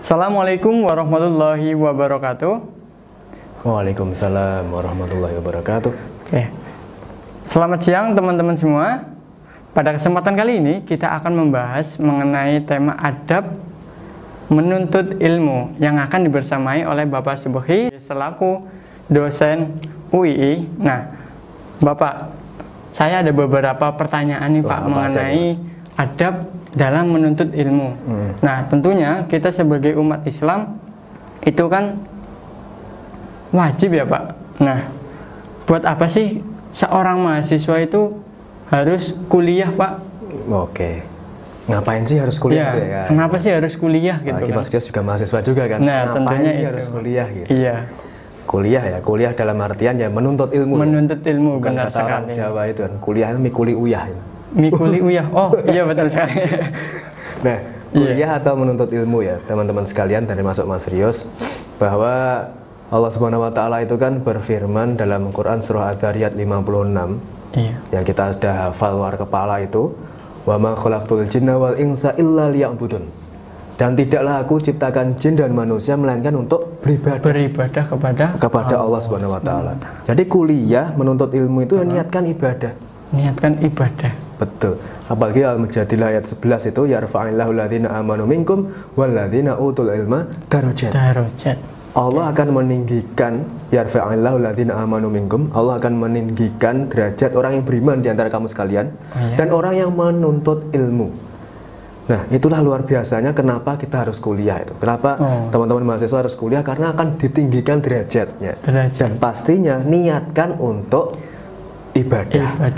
Assalamualaikum warahmatullahi wabarakatuh. Waalaikumsalam warahmatullahi wabarakatuh. Oke. Selamat siang teman-teman semua. Pada kesempatan kali ini kita akan membahas mengenai tema adab menuntut ilmu yang akan dibersamai oleh Bapak Subhi selaku dosen UII. Nah, Bapak, saya ada beberapa pertanyaan nih Pak mengenai adab dalam menuntut ilmu. Nah, tentunya kita sebagai umat Islam itu kan wajib ya Pak. Nah, buat apa sih seorang mahasiswa itu harus kuliah Pak? Oke. Ngapain sih harus kuliah gitu ya? Kenapa sih harus kuliah gitu kan? Mas Dias juga mahasiswa juga kan? Nah, ngapain sih itu harus kuliah gitu? Iya. Kuliah dalam artian ya menuntut ilmu. Menuntut ilmu, bukan benar kata orang sekali. Jawa itu kan, kuliah itu mikuli uyah. Mikuli uyah. Oh, iya betul sekali. Nah, kuliah atau menuntut ilmu ya, teman-teman sekalian, dari masuk Mas Rios, bahwa Allah Subhanahu wa taala itu kan berfirman dalam Quran surah Ad-Dzariyat 56. Iya. Yang kita sudah hafal luar kepala itu, wa ma khalaqtul jinna wal insa illa liya'budun. Dan tidaklah aku ciptakan jin dan manusia melainkan untuk beribadah kepada Allah Subhanahu wa taala. Jadi kuliah menuntut ilmu itu niatkan ibadah. Niatkan ibadah. Betul. Apalagi Al-Mujadilah ayat 11 itu yarfa'illahu alladzina amanu minkum walladzina utul ilma darajat. Allah akan meninggikan yarfa'illahu alladzina amanu minkum. Allah akan meninggikan derajat orang yang beriman di antara kamu sekalian dan orang yang menuntut ilmu. Nah, itulah luar biasanya kenapa kita harus kuliah itu. Kenapa teman-teman mahasiswa harus kuliah? Karena akan ditinggikan derajatnya. Dan pastinya niatkan untuk ibadah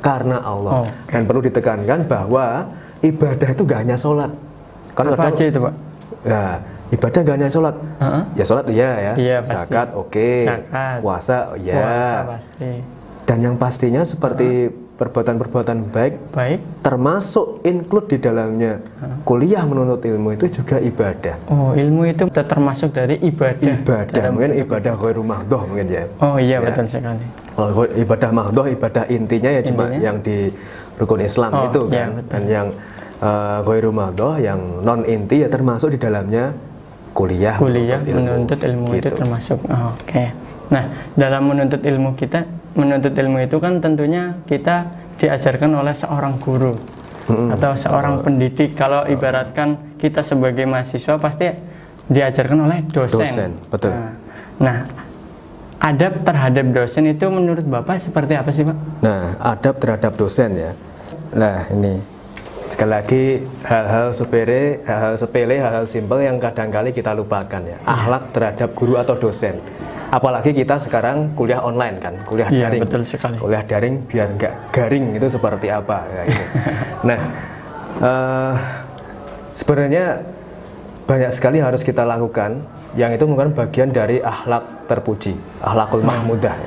karena Allah. Dan perlu ditekankan bahwa ibadah itu gak hanya sholat. Apa aja itu Pak? Nah, ibadah gak hanya sholat. Ya sholat ya. Zakat puasa pasti. Dan yang pastinya seperti perbuatan-perbuatan baik termasuk include di dalamnya kuliah menuntut ilmu itu juga ibadah. Oh, ilmu itu termasuk dari ibadah. Mungkin ibadah ghairu mahdhah mungkin ya. Oh iya, betul sekali. Ibadah mahdhah, ibadah intinya ya cuma yang di rukun Islam itu kan. Dan yang ghairu mahdhah, yang non inti ya termasuk di dalamnya kuliah menuntut ilmu gitu. Itu termasuk. Oke. Nah, dalam menuntut ilmu itu kan tentunya kita diajarkan oleh seorang guru atau seorang pendidik. Kalau ibaratkan kita sebagai mahasiswa pasti diajarkan oleh dosen. Betul. Nah, adab terhadap dosen itu menurut Bapak seperti apa sih Pak? Nah, adab terhadap dosen ya. Nah, ini sekali lagi hal-hal sepele, hal-hal simpel yang kadang-kali kita lupakan ya. Akhlak terhadap guru atau dosen. Apalagi kita sekarang kuliah online kan, kuliah daring. Betul sekali. Kuliah daring biar nggak garing itu seperti apa ya, gitu. Nah, sebenarnya banyak sekali harus kita lakukan yang itu merupakan bagian dari akhlak terpuji, akhlakul mahmudah.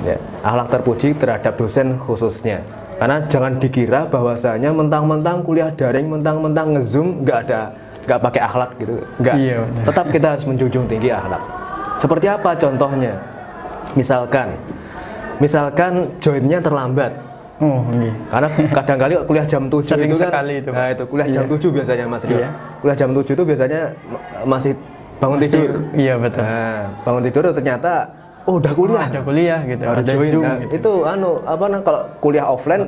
Ya, akhlak terpuji terhadap dosen khususnya. Karena jangan dikira bahwasanya mentang-mentang kuliah daring, mentang-mentang nge-zoom nggak pakai akhlak gitu, nggak. Tetap kita harus menjunjung tinggi akhlak. Seperti apa contohnya? Misalkan joinnya terlambat. Karena kadang-kali kuliah jam 7 itu kan, nah itu kuliah jam 7 biasanya Mas Rios. Kuliah jam 7 itu biasanya masih bangun tidur. Iya betul. Nah, bangun tidur ternyata udah kuliah. Ada kuliah gitu. Ada join. Zoom, gitu. Itu kalau kuliah offline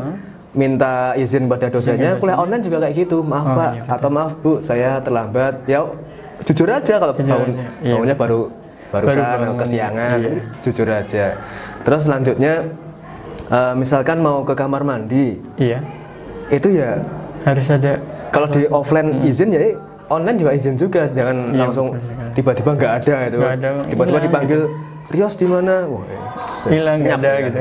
minta izin pada dosennya, kuliah online juga kayak gitu. Maaf Pak, atau maaf Bu, saya terlambat. Ya jujur aja kalau bangunnya barusan kesiangan, jujur aja. Terus selanjutnya misalkan mau ke kamar mandi, itu ya harus ada. Kalau di offline izin ya online juga izin juga, jangan langsung tiba-tiba nggak ada itu. Tiba-tiba dipanggil Rios di mana? Hilang nggak ada gitu.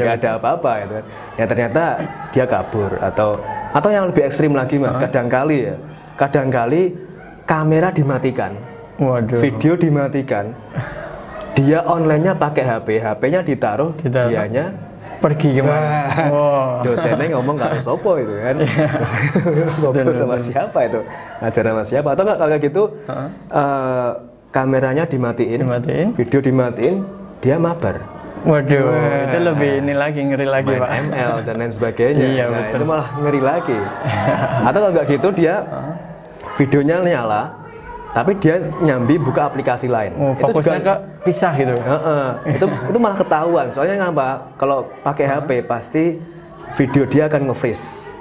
Nggak ada apa-apa itu. Ya ternyata dia kabur atau yang lebih ekstrim lagi Mas, kadang-kali kamera dimatikan. Video dimatikan, dia online-nya pakai HP-nya ditaruh, dianya pergi kemana? Dosennya ngomong karo sopo itu kan, ngobrol sama siapa itu, ngajar sama siapa, atau nggak kalau gitu kameranya dimatiin, video dimatiin, dia mabar. Itu lebih ngeri lagi Pak. ML dan lain sebagainya. Nah, itu malah ngeri lagi. Atau kalau nggak gitu dia videonya nyala, tapi dia nyambi buka aplikasi lain. Oh, itu fokusnya juga pisah gitu. itu malah ketahuan. Soalnya kenapa? Kalau pakai HP pasti video dia akan nge-freeze,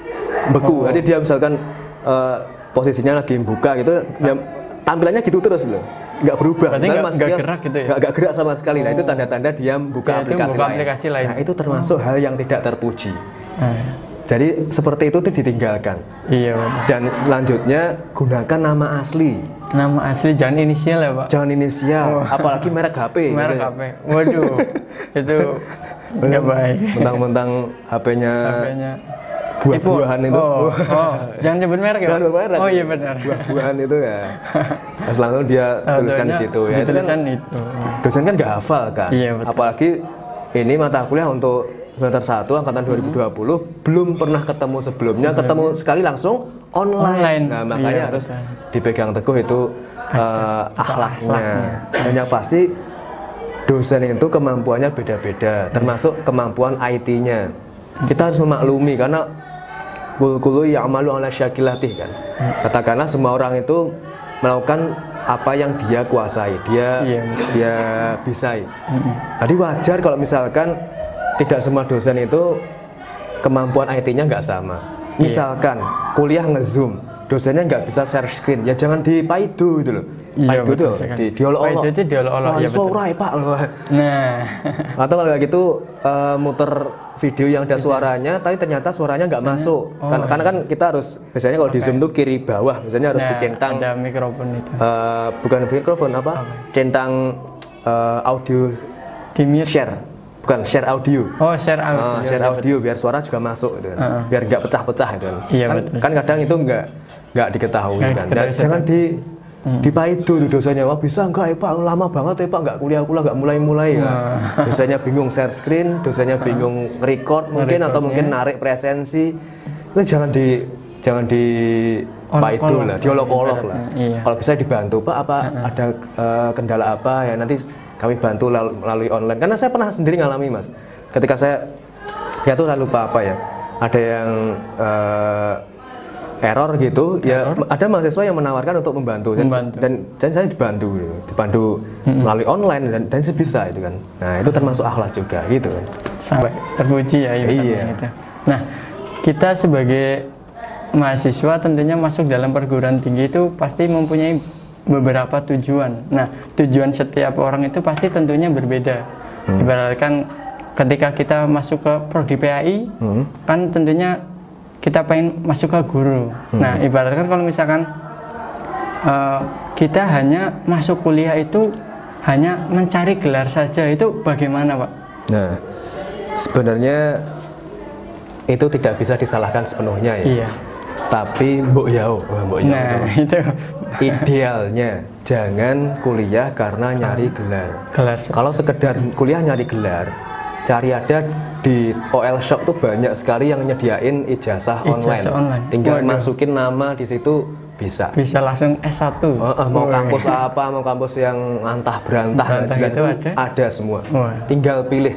beku. Jadi dia misalkan posisinya lagi buka gitu, ya, tampilannya gitu terus loh, nggak berubah. Berarti nggak gerak gitu ya? Nggak gerak sama sekali. Nah itu tanda-tanda dia buka aplikasi lain. Nah itu termasuk hal yang tidak terpuji. Jadi seperti itu tuh ditinggalkan. Iya benar. Dan selanjutnya gunakan nama asli. Nama asli, jangan inisial ya Pak? Jangan inisial, apalagi merek HP. Merek HP. Waduh, itu nggak baik. Mentang-mentang HP-nya buah-buahan itu. Jangan nyebut merek ya? Jangan nyebut merek. Oh iya benar. Buah-buahan itu ya. Terus langsung dia tuliskan di situ ya. Itu kan itu. Dosen kan nggak hafal kan. Iya, betul. Apalagi ini mata kuliah untuk semester 1 angkatan 2020 belum pernah ketemu sebelumnya, ketemu sekali langsung online. Nah, makanya harus dipegang teguh itu akhlaknya. Dan yang pasti dosen itu kemampuannya beda-beda, termasuk kemampuan IT-nya. Kita harus memaklumi karena kullu ya'malu ala syakilatih kan. Katakanlah semua orang itu melakukan apa yang dia kuasai, dia bisai. Jadi wajar kalau misalkan tidak semua dosen itu kemampuan IT-nya nggak sama. Misalkan kuliah nge-zoom, dosennya nggak bisa share screen, ya jangan dipaidu gitu loh. Paidu itu diolok-olok. Itu diolok-olok. Ya sorai Pak. Nah. Atau kalau kayak gitu muter video yang ada suaranya, tapi ternyata suaranya nggak masuk. Karena kan kita harus biasanya kalau di zoom tuh kiri bawah, biasanya harus dicentang. Ada mikrofon itu. Bukan mikrofon apa? Centang audio share. Bukan share audio. Oh, share audio. Share audio biar suara juga masuk gitu kan. Biar nggak pecah-pecah gitu kan. Iya, kan kadang itu nggak diketahui kan. Dan jangan dipaidu dosennya. Wah bisa nggak ya Pak? Lama banget ya Pak, nggak kuliah nggak mulai. Ya. Dosennya bingung share screen, dosennya bingung record mungkin atau mungkin narik presensi. Itu jangan dipaidu lah, diolok-olok lah. Kalau bisa dibantu Pak, apa ada kendala apa ya nanti kami bantu melalui online. Karena saya pernah sendiri ngalami Mas. Ketika saya tuh lupa apa ya, ada yang error gitu, ya ada mahasiswa yang menawarkan untuk membantu. Dan saya dibantu melalui online dan saya bisa itu kan. Nah itu termasuk akhlak juga gitu kan. Sampai terpuji ya. Iya. Gitu. Nah kita sebagai mahasiswa tentunya masuk dalam perguruan tinggi itu pasti mempunyai beberapa tujuan. Nah, tujuan setiap orang itu pasti tentunya berbeda. Ibaratkan ketika kita masuk ke prodi PAI, kan tentunya kita pengen masuk ke guru. Nah, ibaratkan kalau misalkan kita hanya masuk kuliah itu hanya mencari gelar saja, itu bagaimana, Pak? Nah, sebenarnya itu tidak bisa disalahkan sepenuhnya ya. Iya. Tapi mbok yao itu idealnya jangan kuliah karena nyari gelar. Kalau sekedar kuliah nyari gelar, cari ada di OL Shop tuh banyak sekali yang nyediain ijazah online. Tinggal masukin nama di situ bisa langsung S1. Mau kampus apa, mau kampus yang antah berantah itu ada semua. Tinggal pilih.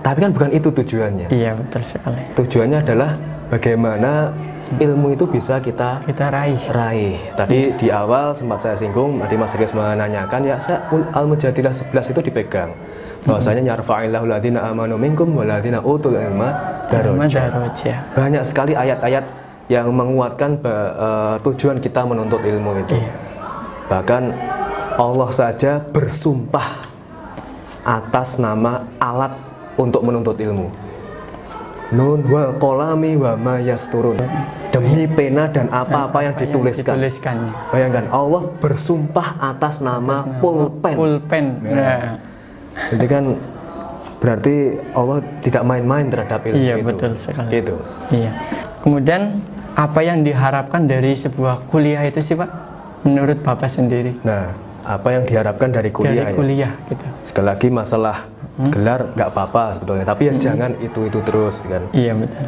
Tapi kan bukan itu tujuannya. Iya betul sekali. Tujuannya adalah bagaimana ilmu itu bisa kita raih. Tadi di awal sempat saya singgung, tadi Mas Rias menanyakan ya, Al-Mujadilah 11 itu dipegang. Bahwasanya yarfa'illahu ladina amanu minkum waladina utul ilma darajat. Banyak sekali ayat-ayat yang menguatkan tujuan kita menuntut ilmu itu. Bahkan Allah saja bersumpah atas nama alat untuk menuntut ilmu. Nun wal qalami wa ma yasturun. Demi pena dan apa-apa yang dituliskan. Bayangkan Allah bersumpah atas nama pulpen. Nah. Jadi kan berarti Allah tidak main-main terhadap ilmu itu. Iya betul sekali. Gitu. Iya. Kemudian apa yang diharapkan dari sebuah kuliah itu sih Pak? Menurut Bapak sendiri? Nah, apa yang diharapkan dari kuliah? Gitu. Sekali lagi masalah gelar nggak apa-apa sebetulnya, tapi ya jangan itu terus kan. Iya betul.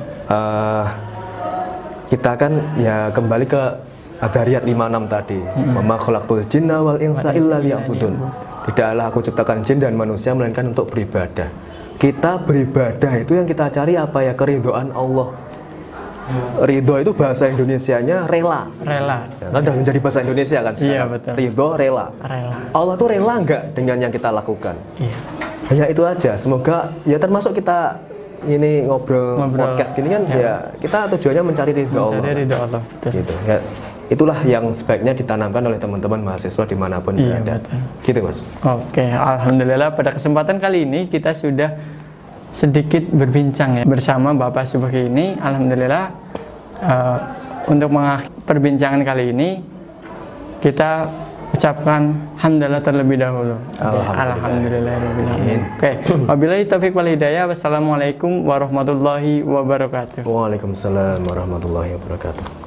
Kita kan ya kembali ke Adhariyat 56 tadi. Ma khalaqtul jinna wal insa illa liya'budun. Tidaklah aku ciptakan jin dan manusia melainkan untuk beribadah. Kita beribadah itu yang kita cari apa ya? Keridhaan Allah. Ridho itu bahasa Indonesianya rela. Rela. Ya, kan udah menjadi bahasa Indonesia kan sekarang. Iya, betul. Ridho, rela. Rela. Allah tuh rela nggak dengan yang kita lakukan? Iya. Hanya itu aja. Semoga ya termasuk kita ini ngobrol podcast gini kan ya kita tujuannya mencari ridho Allah. Mencari ridho Allah, betul. Gitu. Ya, itulah yang sebaiknya ditanamkan oleh teman-teman mahasiswa dimanapun berada. Betul. Gitu Mas. Oke, alhamdulillah pada kesempatan kali ini kita sudah sedikit berbincang ya bersama Bapak Subki ini. Alhamdulillah untuk mengakhiri perbincangan kali ini kita ucapkan hamdalah terlebih dahulu. Alhamdulillah. Oke, wabillahi taufiq wal hidayah. Wassalamualaikum warahmatullahi wabarakatuh. Waalaikumsalam warahmatullahi wabarakatuh.